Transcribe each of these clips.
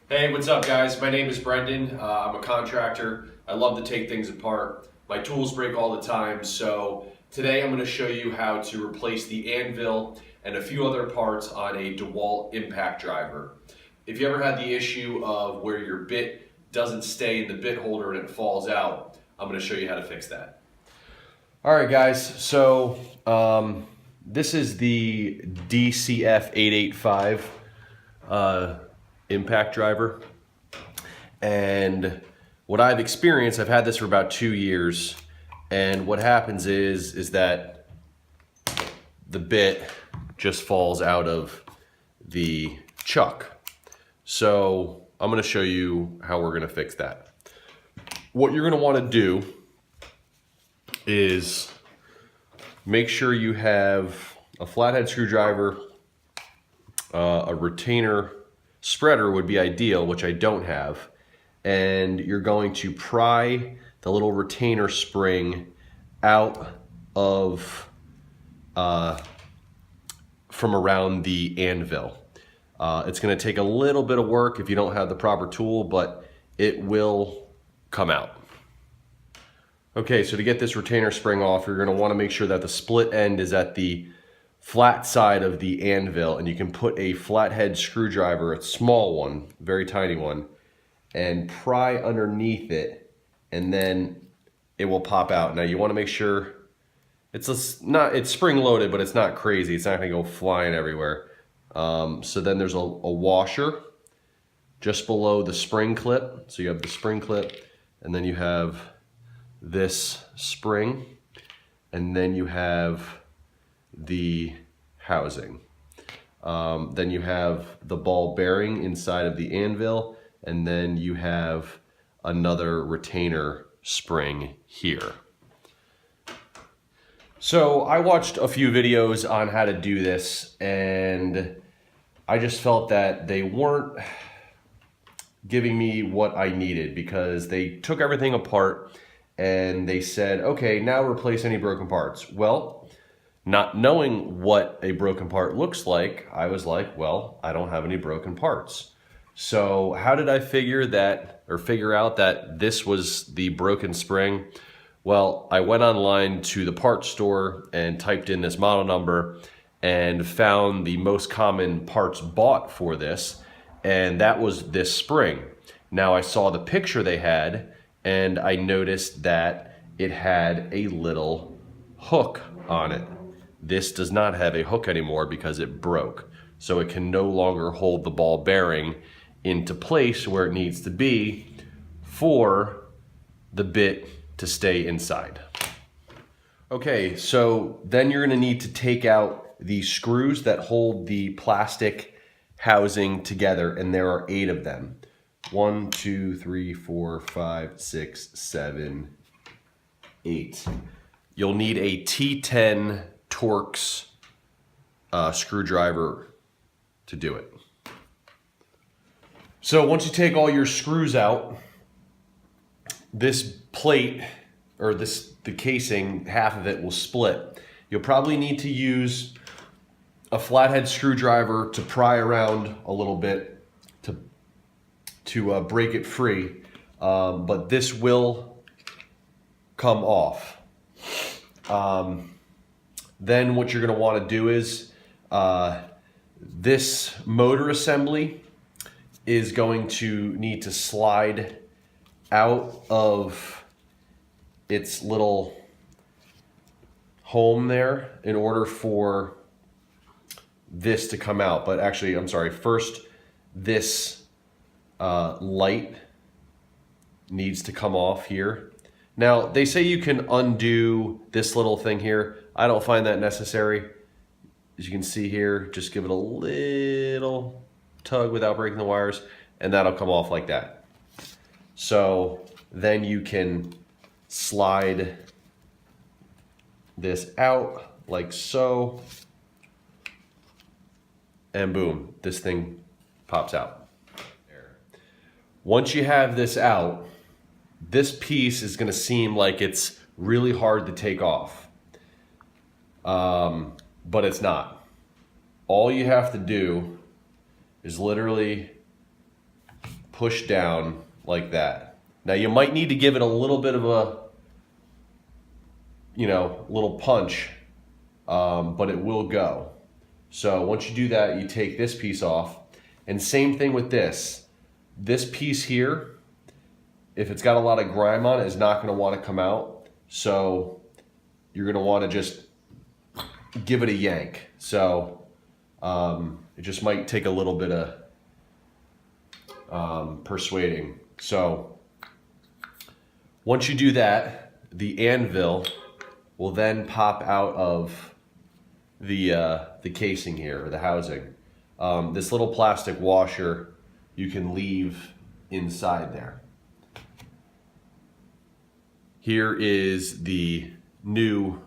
Hey, what's up guys? My name is Brendan. I'm a contractor. I love to take things apart. My tools break all the time, so today I'm going to show you how to replace the anvil and a few other parts on a Dewalt Impact driver. If you ever had the issue of where your bit doesn't stay in the bit holder and it falls out, I'm going to show you how to fix that. Alright guys, so this is the DCF 885 impact driver, and what I've experienced, I've had this for about 2 years, and what happens is that the bit just falls out of the chuck. So I'm going to show you how we're going to fix that. What you're going to want to do is make sure you have a flathead screwdriver, a retainer spreader would be ideal, which I don't have, and you're going to pry the little retainer spring out of from around the anvil. It's going to take a little bit of work if you don't have the proper tool, but it will come out. Okay, so to get this retainer spring off, you're going to want to make sure that the split end is at the flat side of the anvil, and you can put a flathead screwdriver, a small one, very tiny one, and pry underneath it, and then it will pop out. Now you want to make sure it's spring loaded, but it's not crazy. It's not going to go flying everywhere. So then there's a washer just below the spring clip. So you have the spring clip, and then you have this spring, and then you have the housing. Then you have the ball bearing inside of the anvil, and then you have another retainer spring here. So I watched a few videos on how to do this, and I just felt that they weren't giving me what I needed, because they took everything apart and they said, okay, now replace any broken parts. Well, not knowing what a broken part looks like, I was like, well, I don't have any broken parts. So how did I figure out that this was the broken spring? Well, I went online to the parts store and typed in this model number and found the most common parts bought for this, and that was this spring. Now I saw the picture they had, and I noticed that it had a little hook on it. This does not have a hook anymore because it broke. So it can no longer hold the ball bearing into place where it needs to be for the bit to stay inside. Okay, so then you're going to need to take out the screws that hold the plastic housing together, and there are 8 of them. 1, 2, 3, 4, 5, 6, 7, 8. You'll need a T10 Torx screwdriver to do it. So once you take all your screws out, this plate, or the casing, half of it will split. You'll probably need to use a flathead screwdriver to pry around a little bit to break it free, but this will come off. Then what you're going to want to do is this motor assembly is going to need to slide out of its little home there in order for this to come out. But actually, I'm sorry, first this light needs to come off here. Now, they say you can undo this little thing here. I don't find that necessary. As you can see here, just give it a little tug without breaking the wires, and that'll come off like that. So then you can slide this out like so, and boom, this thing pops out. Once you have this out, this piece is going to seem like it's really hard to take off, but it's not. All you have to do is literally push down like that. Now you might need to give it a little bit of a, little punch, but it will go. So once you do that, you take this piece off, and same thing with this. This piece here, if it's got a lot of grime on it, is not going to want to come out. So you're going to want to just give it a yank. So it just might take a little bit of persuading. So once you do that, the anvil will then pop out of the casing here, or the housing. This little plastic washer you can leave inside there. Here is the new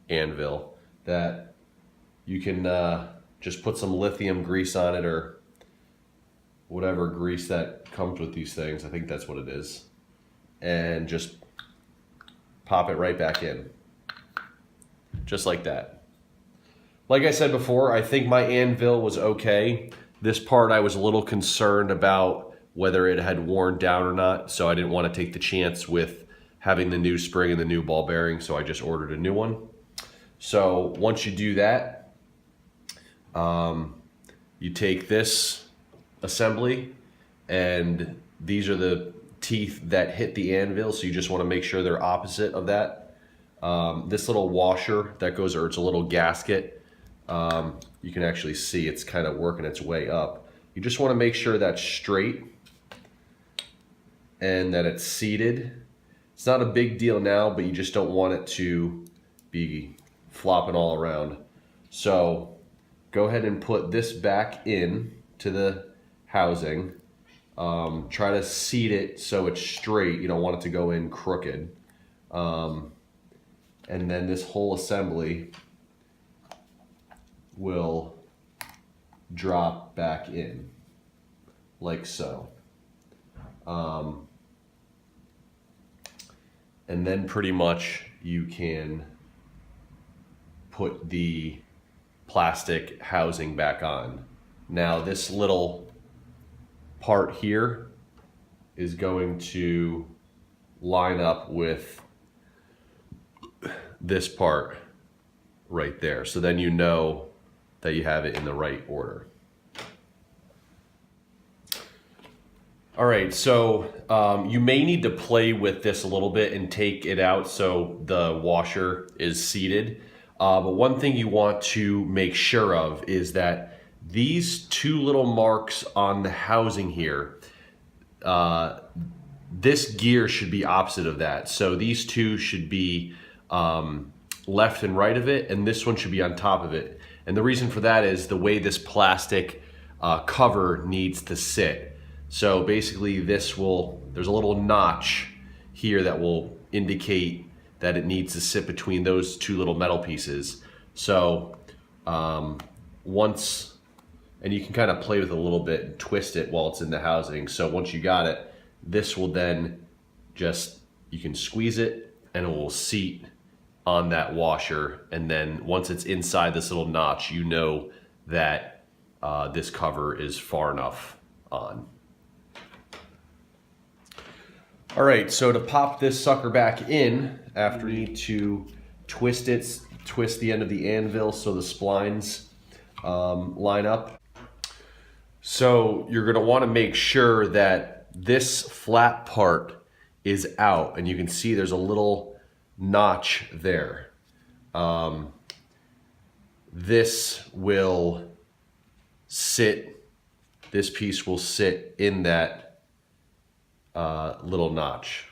anvil that you can just put some lithium grease on it, or whatever grease that comes with these things. I think that's what it is. And just pop it right back in. Just like that. Like I said before, I think my anvil was okay. This part I was a little concerned about whether it had worn down or not, so I didn't want to take the chance with having the new spring and the new ball bearing, so I just ordered a new one. So once you do that, you take this assembly, and these are the teeth that hit the anvil, so you just want to make sure they're opposite of that. This little washer that goes, or it's a little gasket, you can actually see it's kind of working its way up. You just want to make sure that's straight and that it's seated. It's not a big deal now, but you just don't want it to be flopping all around. So go ahead and put this back in to the housing. Try to seat it so it's straight. You don't want it to go in crooked. And then this whole assembly will drop back in like so. And then pretty much you can put the plastic housing back on. Now this little part here is going to line up with this part right there. So then you know that you have it in the right order. All right, so you may need to play with this a little bit and take it out so the washer is seated. But one thing you want to make sure of is that these two little marks on the housing here, this gear should be opposite of that. So these two should be left and right of it, and this one should be on top of it. And the reason for that is the way this plastic cover needs to sit. So basically there's a little notch here that will indicate that it needs to sit between those two little metal pieces. So and you can kind of play with it a little bit and twist it while it's in the housing. So once you got it, this will then you can squeeze it and it will seat on that washer. And then once it's inside this little notch, you know that this cover is far enough on. All right, so to pop this sucker back in, after you need to twist the end of the anvil so the splines line up. So you're gonna wanna make sure that this flat part is out, and you can see there's a little notch there. This piece will sit in that little notch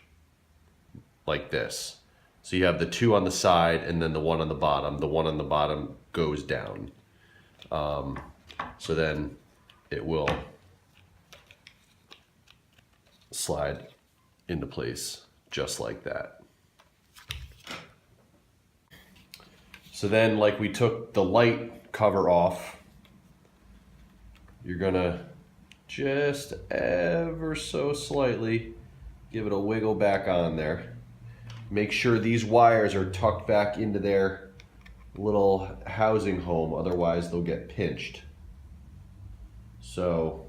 like this. So you have the two on the side and then the one on the bottom. The one on the bottom goes down. So then it will slide into place just like that. So then, like we took the light cover off, you're gonna just ever so slightly give it a wiggle back on there. Make sure these wires are tucked back into their little housing home, otherwise they'll get pinched. So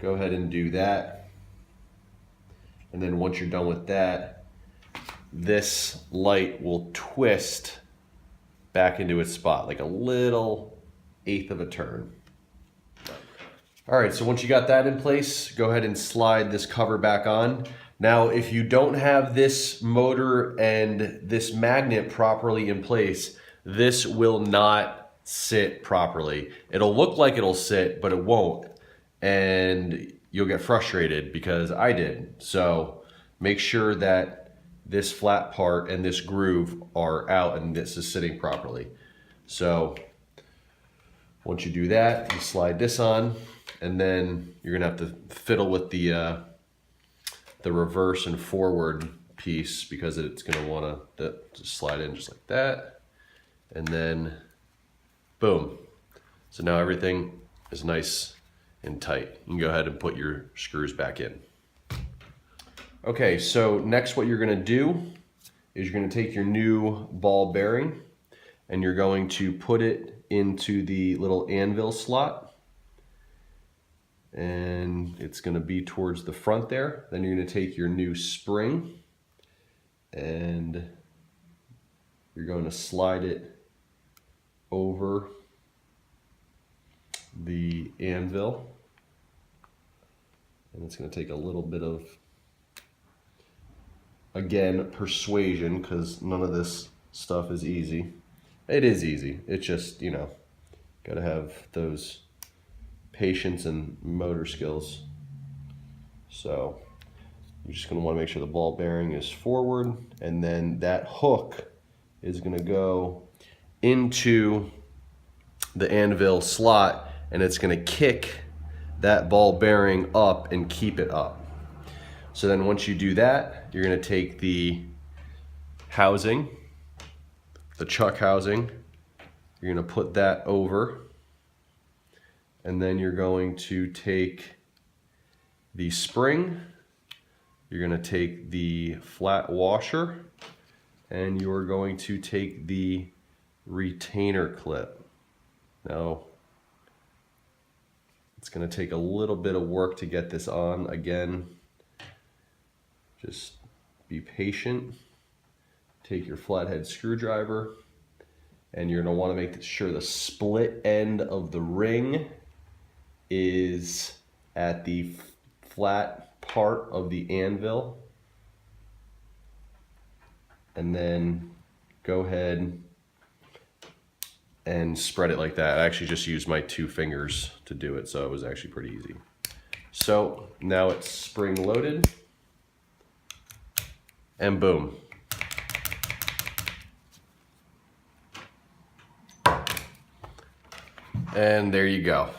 go ahead and do that. And then once you're done with that, this light will twist back into its spot, like a little eighth of a turn. All right, so once you got that in place, go ahead and slide this cover back on. Now, if you don't have this motor and this magnet properly in place, this will not sit properly. It'll look like it'll sit, but it won't. And you'll get frustrated, because I did. So make sure that this flat part and this groove are out and this is sitting properly. So once you do that, you slide this on, and then you're gonna have to fiddle with the reverse and forward piece, because it's gonna wanna just slide in just like that. And then boom. So now everything is nice and tight. You can go ahead and put your screws back in. Okay, so next what you're gonna do is you're gonna take your new ball bearing and you're going to put it into the little anvil slot. And it's gonna be towards the front there. Then you're gonna take your new spring and you're going to slide it over the anvil. And it's gonna take a little bit of, again, persuasion, because none of this stuff is easy. It is easy. It's just, you know, gotta have those patience and motor skills. So you're just gonna wanna make sure the ball bearing is forward, and then that hook is gonna go into the anvil slot, and it's gonna kick that ball bearing up and keep it up. So then once you do that, you're gonna take the housing, the chuck housing, you're gonna put that over, and then you're going to take the spring, you're gonna take the flat washer, and you're going to take the retainer clip. Now, it's gonna take a little bit of work to get this on. Again, just be patient. Take your flathead screwdriver, and you're gonna wanna make sure the split end of the ring is at the flat part of the anvil. And then go ahead and spread it like that. I actually just used my 2 fingers to do it, so it was actually pretty easy. So now it's spring loaded, and boom. And there you go.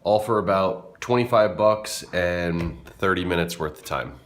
All for about 25 bucks and 30 minutes worth of time.